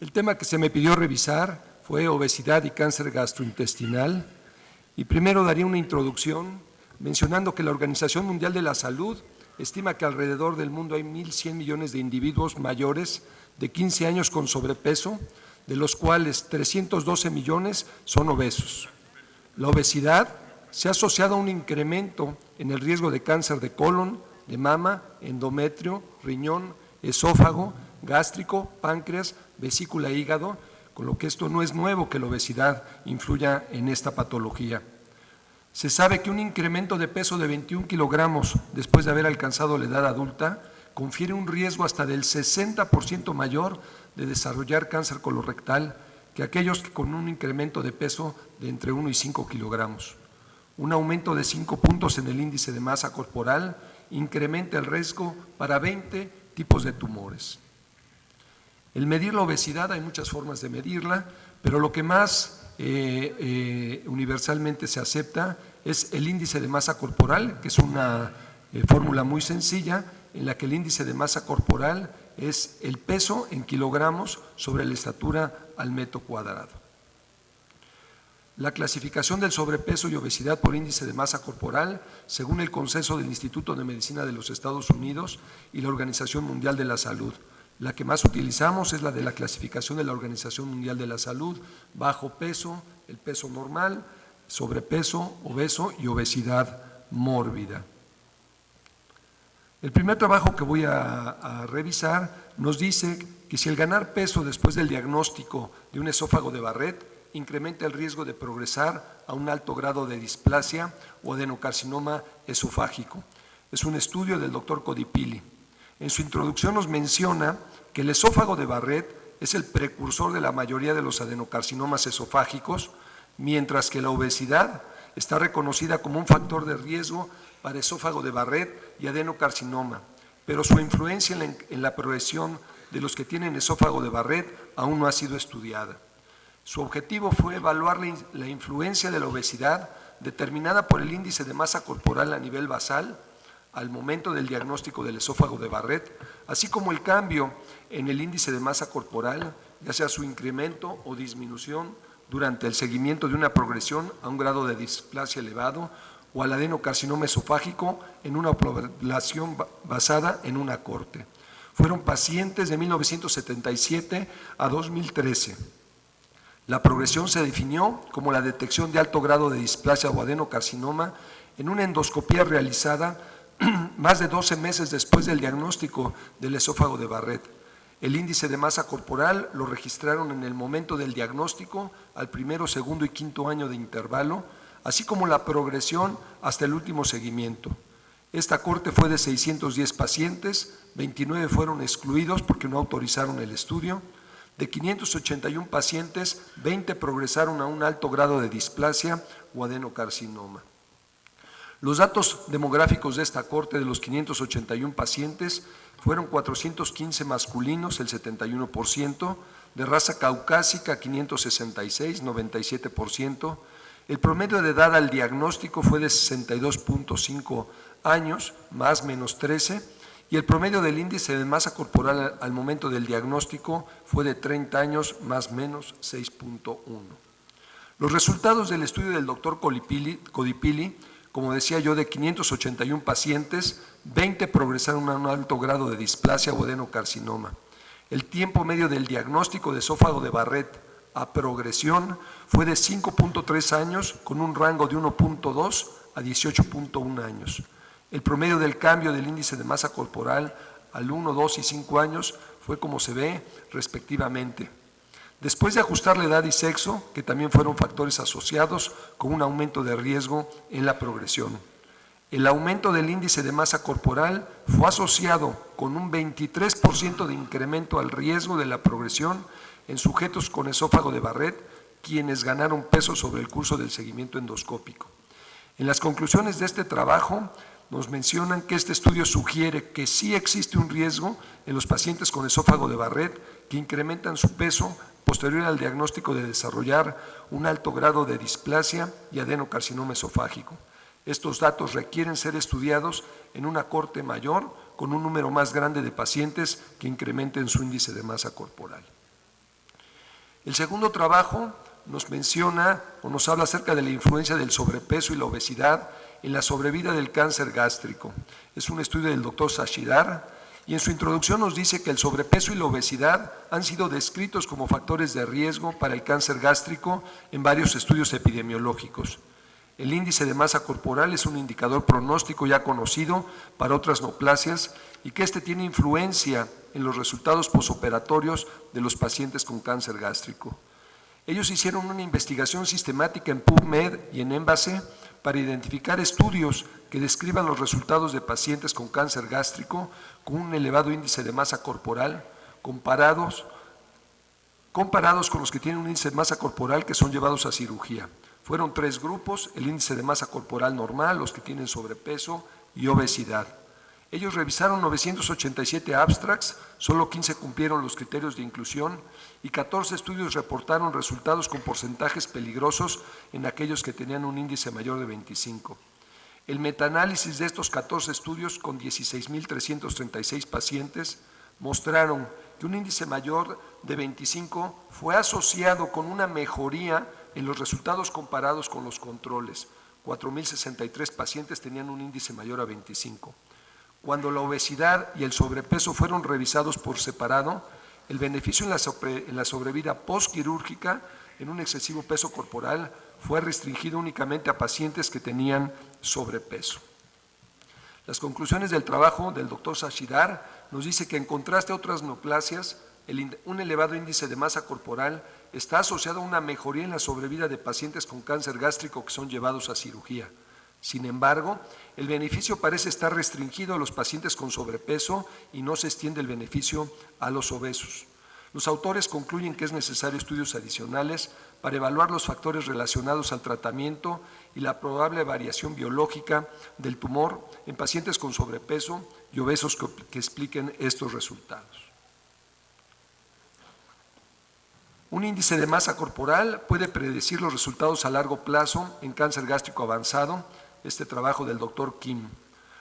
El tema que se me pidió revisar fue obesidad y cáncer gastrointestinal. Y primero daría una introducción mencionando que la Organización Mundial de la Salud estima que alrededor del mundo hay 1.100 millones de individuos mayores de 15 años con sobrepeso, de los cuales 312 millones son obesos. La obesidad se ha asociado a un incremento en el riesgo de cáncer de colon, de mama, endometrio, riñón, esófago, gástrico, páncreas, vesícula e hígado, con lo que esto no es nuevo que la obesidad influya en esta patología. Se sabe que un incremento de peso de 21 kilogramos después de haber alcanzado la edad adulta confiere un riesgo hasta del 60% mayor de desarrollar cáncer colorectal que aquellos que con un incremento de peso de entre 1 y 5 kilogramos. Un aumento de 5 puntos en el índice de masa corporal incrementa el riesgo para 20 tipos de tumores. El medir la obesidad, hay muchas formas de medirla, pero lo que más universalmente se acepta es el índice de masa corporal, que es una fórmula muy sencilla en la que el índice de masa corporal es el peso en kilogramos sobre la estatura al metro cuadrado. La clasificación del sobrepeso y obesidad por índice de masa corporal, según el consenso del Instituto de Medicina de los Estados Unidos y la Organización Mundial de la Salud. La que más utilizamos es la de la clasificación de la Organización Mundial de la Salud: bajo peso, el peso normal, sobrepeso, obeso y obesidad mórbida. El primer trabajo que voy a revisar nos dice que si el ganar peso después del diagnóstico de un esófago de Barrett incrementa el riesgo de progresar a un alto grado de displasia o adenocarcinoma esofágico. Es un estudio del doctor Codipilli. En su introducción nos menciona que el esófago de Barrett es el precursor de la mayoría de los adenocarcinomas esofágicos, mientras que la obesidad está reconocida como un factor de riesgo para esófago de Barrett y adenocarcinoma, pero su influencia en la progresión de los que tienen esófago de Barrett aún no ha sido estudiada. Su objetivo fue evaluar la influencia de la obesidad determinada por el índice de masa corporal a nivel basal al momento del diagnóstico del esófago de Barrett, así como el cambio en el índice de masa corporal, ya sea su incremento o disminución durante el seguimiento de una progresión a un grado de displasia elevado o al adenocarcinoma esofágico en una población basada en una corte. Fueron pacientes de 1977 a 2013. La progresión se definió como la detección de alto grado de displasia o adenocarcinoma en una endoscopía realizada más de 12 meses después del diagnóstico del esófago de Barrett. El índice de masa corporal lo registraron en el momento del diagnóstico, al primero, segundo y quinto año de intervalo, así como la progresión hasta el último seguimiento. Esta corte fue de 610 pacientes, 29 fueron excluidos porque no autorizaron el estudio. De 581 pacientes, 20 progresaron a un alto grado de displasia o adenocarcinoma. Los datos demográficos de esta corte de los 581 pacientes fueron 415 masculinos, el 71%, de raza caucásica 566, 97%. El promedio de edad al diagnóstico fue de 62.5 años, más menos 13, y el promedio del índice de masa corporal al momento del diagnóstico fue de 30 años, más menos 6.1. Los resultados del estudio del doctor Codipilli, como decía yo, de 581 pacientes, 20 progresaron a un alto grado de displasia o adenocarcinoma. El tiempo medio del diagnóstico de esófago de Barrett a progresión fue de 5.3 años, con un rango de 1.2 a 18.1 años. El promedio del cambio del índice de masa corporal al 1, 2 y 5 años fue como se ve respectivamente. Después de ajustar la edad y sexo, que también fueron factores asociados con un aumento de riesgo en la progresión. El aumento del índice de masa corporal fue asociado con un 23% de incremento al riesgo de la progresión en sujetos con esófago de Barrett, quienes ganaron peso sobre el curso del seguimiento endoscópico. En las conclusiones de este trabajo nos mencionan que este estudio sugiere que sí existe un riesgo en los pacientes con esófago de Barrett que incrementan su peso posterior al diagnóstico de desarrollar un alto grado de displasia y adenocarcinoma esofágico. Estos datos requieren ser estudiados en una corte mayor con un número más grande de pacientes que incrementen su índice de masa corporal. El segundo trabajo nos menciona o nos habla acerca de la influencia del sobrepeso y la obesidad en la sobrevida del cáncer gástrico. Es un estudio del doctor Sachidar y en su introducción nos dice que el sobrepeso y la obesidad han sido descritos como factores de riesgo para el cáncer gástrico en varios estudios epidemiológicos. El índice de masa corporal es un indicador pronóstico ya conocido para otras neoplasias y que tiene influencia en los resultados posoperatorios de los pacientes con cáncer gástrico. Ellos hicieron una investigación sistemática en PubMed y en Embase para identificar estudios que describan los resultados de pacientes con cáncer gástrico con un elevado índice de masa corporal comparados con los que tienen un índice de masa corporal que son llevados a cirugía. Fueron 3 grupos: el índice de masa corporal normal, los que tienen sobrepeso y obesidad. Ellos revisaron 987 abstracts, solo 15 cumplieron los criterios de inclusión y 14 estudios reportaron resultados con porcentajes peligrosos en aquellos que tenían un índice mayor de 25. El metaanálisis de estos 14 estudios con 16.336 pacientes mostraron que un índice mayor de 25 fue asociado con una mejoría en los resultados comparados con los controles. 4.063 pacientes tenían un índice mayor a 25. Cuando la obesidad y el sobrepeso fueron revisados por separado, el beneficio en la sobrevida postquirúrgica en un excesivo peso corporal fue restringido únicamente a pacientes que tenían sobrepeso. Las conclusiones del trabajo del doctor Sachidar nos dice que en contraste a otras neoplasias, un elevado índice de masa corporal está asociado a una mejoría en la sobrevida de pacientes con cáncer gástrico que son llevados a cirugía. Sin embargo, el beneficio parece estar restringido a los pacientes con sobrepeso y no se extiende el beneficio a los obesos. Los autores concluyen que es necesario estudios adicionales para evaluar los factores relacionados al tratamiento y la probable variación biológica del tumor en pacientes con sobrepeso y obesos que expliquen estos resultados. Un índice de masa corporal puede predecir los resultados a largo plazo en cáncer gástrico avanzado, este trabajo del doctor Kim.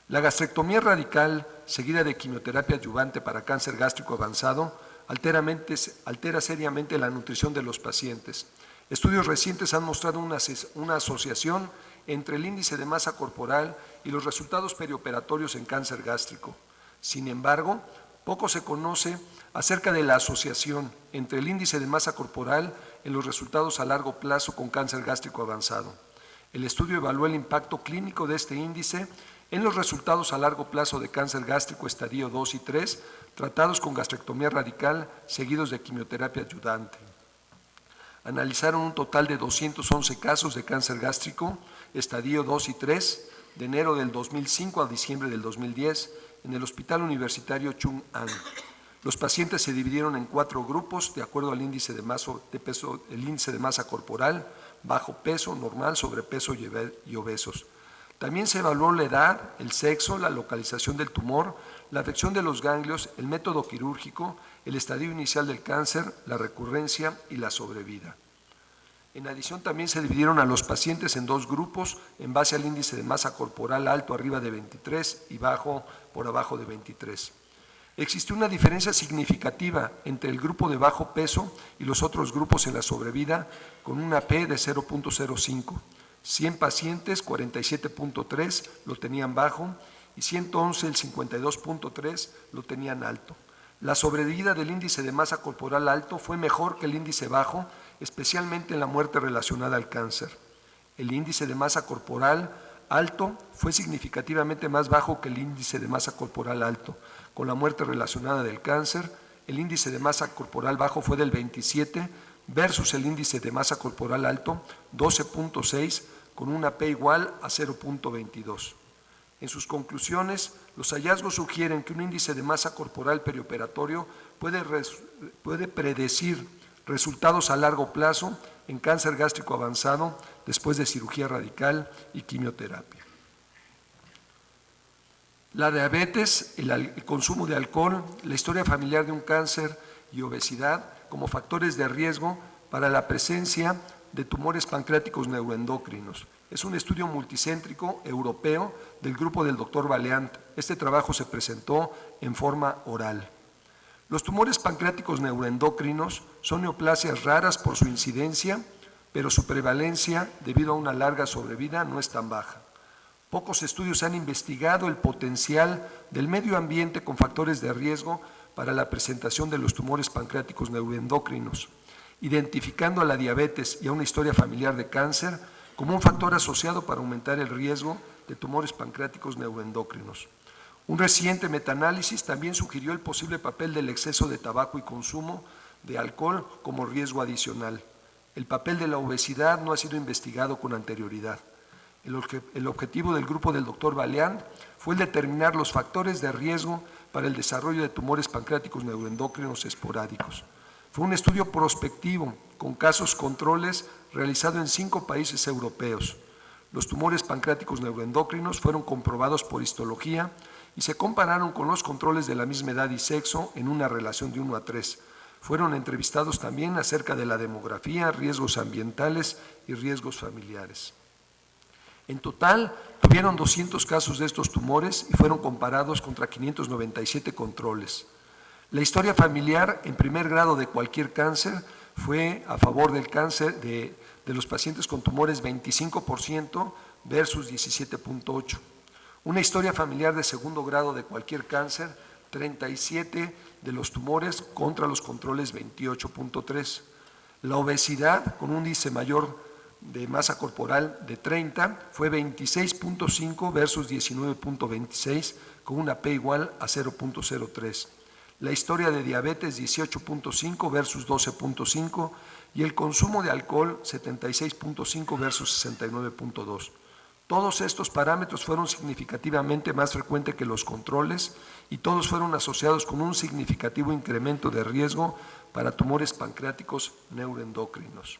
La gastrectomía radical seguida de quimioterapia adyuvante para cáncer gástrico avanzado altera seriamente la nutrición de los pacientes. Estudios recientes han mostrado una asociación entre el índice de masa corporal y los resultados perioperatorios en cáncer gástrico. Sin embargo, poco se conoce acerca de la asociación entre el índice de masa corporal en los resultados a largo plazo con cáncer gástrico avanzado. El estudio evaluó el impacto clínico de este índice en los resultados a largo plazo de cáncer gástrico estadio 2 y 3, tratados con gastrectomía radical seguidos de quimioterapia adyuvante. Analizaron un total de 211 casos de cáncer gástrico estadio 2 y 3 de enero del 2005 a diciembre del 2010 en el Hospital Universitario Chung-Ang. Los pacientes se dividieron en 4 grupos de acuerdo al índice de masa corporal: bajo peso, normal, sobrepeso y obesos. También se evaluó la edad, el sexo, la localización del tumor, la afección de los ganglios, el método quirúrgico, el estadio inicial del cáncer, la recurrencia y la sobrevida. En adición, también se dividieron a los pacientes en 2 grupos en base al índice de masa corporal alto arriba de 23 y bajo por abajo de 23. Existió una diferencia significativa entre el grupo de bajo peso y los otros grupos en la sobrevida, con una P de 0.05. 100 pacientes, 47.3 lo tenían bajo y 111, el 52.3 lo tenían alto. La sobrevida del índice de masa corporal alto fue mejor que el índice bajo, especialmente en la muerte relacionada al cáncer. El índice de masa corporal alto fue significativamente más bajo que el índice de masa corporal alto. Con la muerte relacionada del cáncer, el índice de masa corporal bajo fue del 27 versus el índice de masa corporal alto 12.6 con una P igual a 0.22. En sus conclusiones, los hallazgos sugieren que un índice de masa corporal perioperatorio puede predecir resultados a largo plazo en cáncer gástrico avanzado después de cirugía radical y quimioterapia. La diabetes, el consumo de alcohol, la historia familiar de un cáncer y obesidad como factores de riesgo para la presencia de tumores pancreáticos neuroendocrinos. Es un estudio multicéntrico europeo del grupo del Dr. Valiant. Este trabajo se presentó en forma oral. Los tumores pancreáticos neuroendocrinos son neoplasias raras por su incidencia, pero su prevalencia, debido a una larga sobrevida, no es tan baja. Pocos estudios han investigado el potencial del medio ambiente con factores de riesgo para la presentación de los tumores pancreáticos neuroendocrinos, identificando a la diabetes y a una historia familiar de cáncer como un factor asociado para aumentar el riesgo de tumores pancreáticos neuroendocrinos. Un reciente metaanálisis también sugirió el posible papel del exceso de tabaco y consumo de alcohol como riesgo adicional. El papel de la obesidad no ha sido investigado con anterioridad. El objetivo del grupo del Dr. Balean fue el determinar los factores de riesgo para el desarrollo de tumores pancreáticos neuroendocrinos esporádicos. Fue un estudio prospectivo con casos controles realizado en 5 países europeos. Los tumores pancreáticos neuroendocrinos fueron comprobados por histología y se compararon con los controles de la misma edad y sexo en una relación de 1:3. Fueron entrevistados también acerca de la demografía, riesgos ambientales y riesgos familiares. En total, tuvieron 200 casos de estos tumores y fueron comparados contra 597 controles. La historia familiar en primer grado de cualquier cáncer fue a favor del cáncer de los pacientes con tumores 25% versus 17.8%. Una historia familiar de segundo grado de cualquier cáncer, 37 de los tumores contra los controles 28.3%. La obesidad con un índice mayor de masa corporal de 30 fue 26.5 versus 19.26 con una P igual a 0.03. La historia de diabetes 18.5 versus 12.5 y el consumo de alcohol 76.5 versus 69.2. Todos estos parámetros fueron significativamente más frecuentes que los controles y todos fueron asociados con un significativo incremento de riesgo para tumores pancreáticos neuroendocrinos.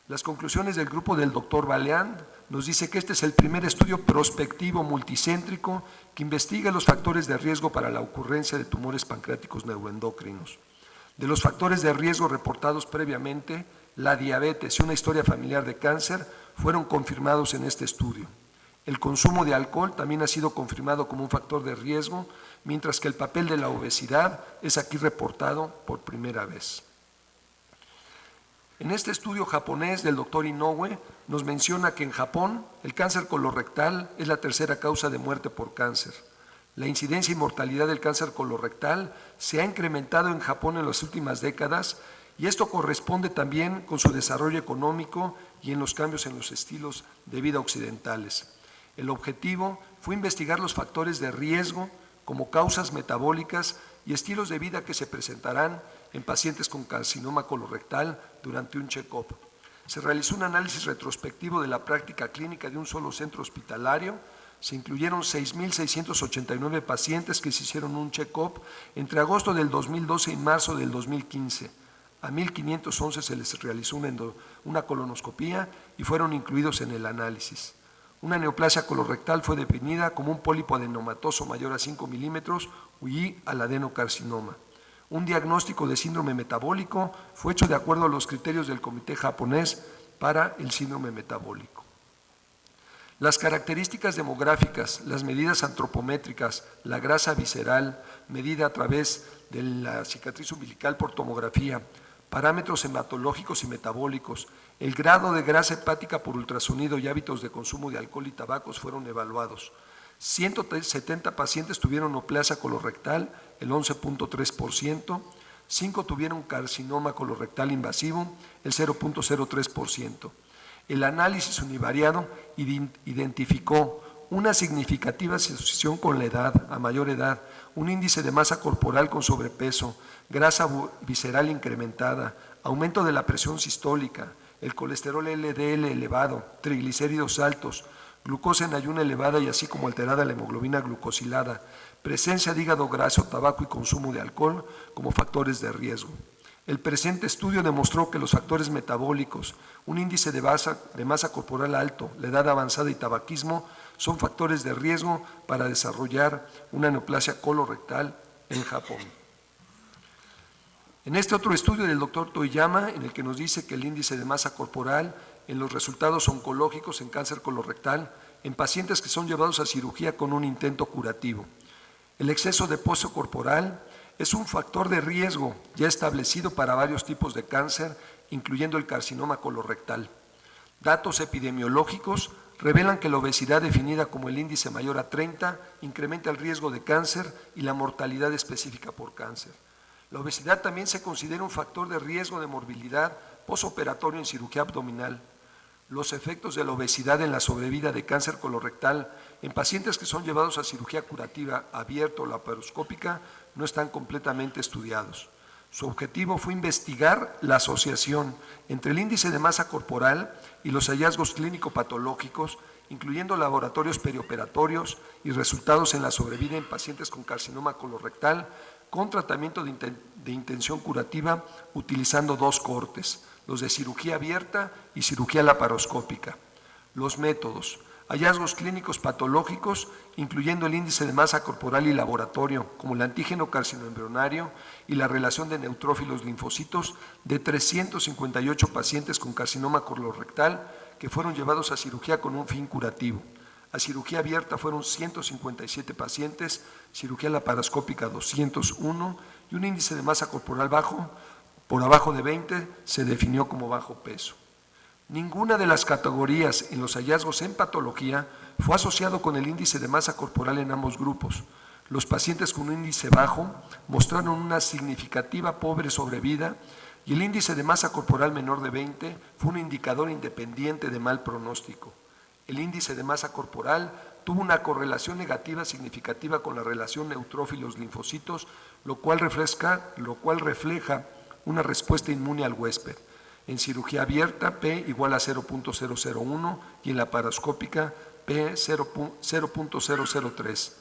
Las conclusiones del grupo del Dr. Balean nos dice que este es el primer estudio prospectivo multicéntrico que investiga los factores de riesgo para la ocurrencia de tumores pancreáticos neuroendocrinos. De los factores de riesgo reportados previamente, la diabetes y una historia familiar de cáncer fueron confirmados en este estudio. El consumo de alcohol también ha sido confirmado como un factor de riesgo, mientras que el papel de la obesidad es aquí reportado por primera vez. En este estudio japonés del Dr. Inoue nos menciona que en Japón el cáncer colorectal es la tercera causa de muerte por cáncer. La incidencia y mortalidad del cáncer colorectal se ha incrementado en Japón en las últimas décadas y esto corresponde también con su desarrollo económico y en los cambios en los estilos de vida occidentales. El objetivo fue investigar los factores de riesgo como causas metabólicas y estilos de vida que se presentarán en pacientes con carcinoma colorectal durante un check-up. Se realizó un análisis retrospectivo de la práctica clínica de un solo centro hospitalario. Se incluyeron 6.689 pacientes que se hicieron un check-up entre agosto del 2012 y marzo del 2015. A 1.511 se les realizó una colonoscopía y fueron incluidos en el análisis. Una neoplasia colorectal fue definida como un pólipo adenomatoso mayor a 5 milímetros y al adenocarcinoma. Un diagnóstico de síndrome metabólico fue hecho de acuerdo a los criterios del Comité japonés para el síndrome metabólico. Las características demográficas, las medidas antropométricas, la grasa visceral medida a través de la cicatriz umbilical por tomografía, parámetros hematológicos y metabólicos, el grado de grasa hepática por ultrasonido y hábitos de consumo de alcohol y tabacos fueron evaluados. 170 pacientes tuvieron neoplasia colorectal, el 11.3%, 5 tuvieron carcinoma colorectal invasivo, el 0.03%. El análisis univariado identificó una significativa asociación con la edad, a mayor edad, un índice de masa corporal con sobrepeso, grasa visceral incrementada, aumento de la presión sistólica, el colesterol LDL elevado, triglicéridos altos, glucosa en ayuno elevada y así como alterada la hemoglobina glucosilada, presencia de hígado graso, tabaco y consumo de alcohol como factores de riesgo. El presente estudio demostró que los factores metabólicos, un índice de masa corporal alto, la edad avanzada y tabaquismo son factores de riesgo para desarrollar una neoplasia colorectal en Japón. En este otro estudio del Dr. Toyama, en el que nos dice que el índice de masa corporal en los resultados oncológicos en cáncer colorectal en pacientes que son llevados a cirugía con un intento curativo. El exceso de peso corporal Es un factor de riesgo ya establecido para varios tipos de cáncer, incluyendo el carcinoma colorectal. Datos epidemiológicos revelan que la obesidad definida como el índice mayor a 30 incrementa el riesgo de cáncer y la mortalidad específica por cáncer. La obesidad también se considera un factor de riesgo de morbilidad posoperatorio en cirugía abdominal. Los efectos de la obesidad en la sobrevida de cáncer colorectal en pacientes que son llevados a cirugía curativa abierta o laparoscópica no están completamente estudiados. Su objetivo fue investigar la asociación entre el índice de masa corporal y los hallazgos clínico-patológicos, incluyendo laboratorios perioperatorios y resultados en la sobrevida en pacientes con carcinoma colorectal, con tratamiento de intención curativa utilizando dos cortes, los de cirugía abierta y cirugía laparoscópica. Los métodos: hallazgos clínicos patológicos, incluyendo el índice de masa corporal y laboratorio, como el antígeno carcinoembrionario y la relación de neutrófilos linfocitos de 358 pacientes con carcinoma colorectal que fueron llevados a cirugía con un fin curativo. A cirugía abierta fueron 157 pacientes, cirugía laparoscópica 201 y un índice de masa corporal bajo, por abajo de 20, se definió como bajo peso. Ninguna de las categorías en los hallazgos en patología fue asociado con el índice de masa corporal en ambos grupos. Los pacientes con un índice bajo mostraron una significativa pobre sobrevida y el índice de masa corporal menor de 20 fue un indicador independiente de mal pronóstico. El índice de masa corporal tuvo una correlación negativa significativa con la relación neutrófilos-linfocitos, lo cual refleja una respuesta inmune al huésped. En cirugía abierta, P igual a 0.001 y en laparoscópica, P 0.003.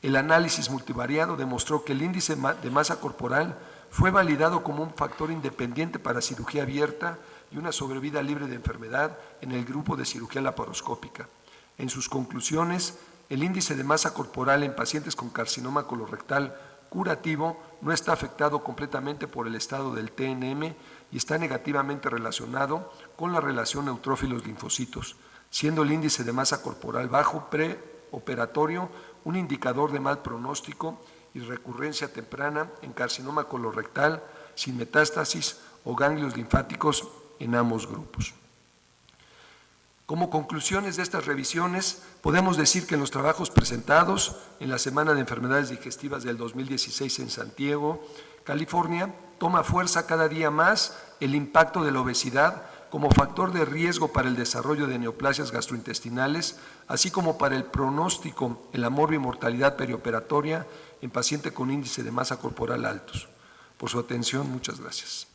El análisis multivariado demostró que el índice de masa corporal fue validado como un factor independiente para cirugía abierta y una sobrevida libre de enfermedad en el grupo de cirugía laparoscópica. En sus conclusiones, el índice de masa corporal en pacientes con carcinoma colorectal curativo no está afectado completamente por el estado del TNM y está negativamente relacionado con la relación neutrófilos-linfocitos, siendo el índice de masa corporal bajo preoperatorio un indicador de mal pronóstico y recurrencia temprana en carcinoma colorectal sin metástasis o ganglios linfáticos en ambos grupos. Como conclusiones de estas revisiones, podemos decir que en los trabajos presentados en la Semana de Enfermedades Digestivas del 2016 en San Diego, California, toma fuerza cada día más el impacto de la obesidad como factor de riesgo para el desarrollo de neoplasias gastrointestinales, así como para el pronóstico en la morbimortalidad perioperatoria en pacientes con índice de masa corporal altos. Por su atención, muchas gracias.